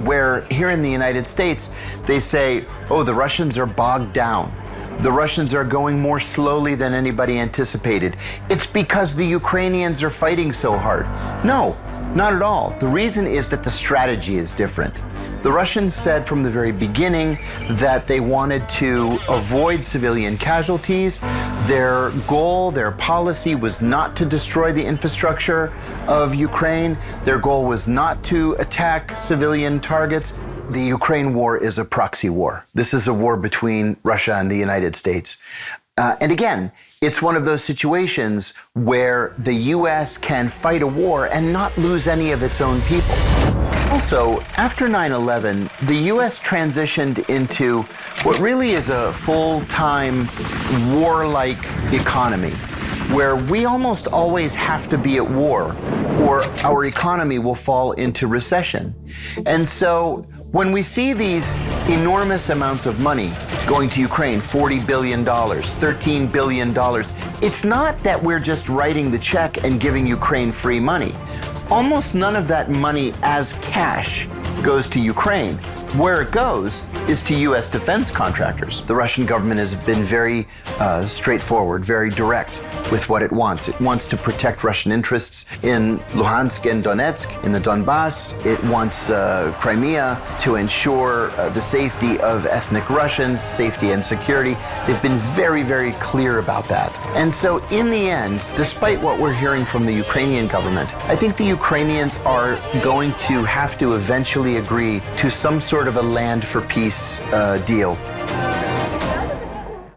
Where here in the United States, they say, oh, the Russians are bogged down. The Russians are going more slowly than anybody anticipated. It's because the Ukrainians are fighting so hard. No, not at all. The reason is that the strategy is different. The Russians said from the very beginning that they wanted to avoid civilian casualties. Their goal, their policy was not to destroy the infrastructure of Ukraine. Their goal was not to attack civilian targets. The Ukraine war is a proxy war. This is a war between Russia and the United States. And again, it's one of those situations where the U.S. can fight a war and not lose any of its own people. Also, after 9/11, the U.S. transitioned into what really is a full-time warlike economy, where we almost always have to be at war or our economy will fall into recession. And so when we see these enormous amounts of money going to Ukraine, $40 billion, $13 billion, it's not that we're just writing the check and giving Ukraine free money. Almost none of that money as cash goes to Ukraine. Where it goes is to U.S. defense contractors. The Russian government has been very straightforward, very direct with what it wants. It wants to protect Russian interests in Luhansk and Donetsk, in the Donbass. It wants Crimea to ensure the safety of ethnic Russians, safety and security. They've been very, very clear about that. And so in the end, despite what we're hearing from the Ukrainian government, I think the Ukrainians are going to have to eventually agree to some sort of a land for peace deal.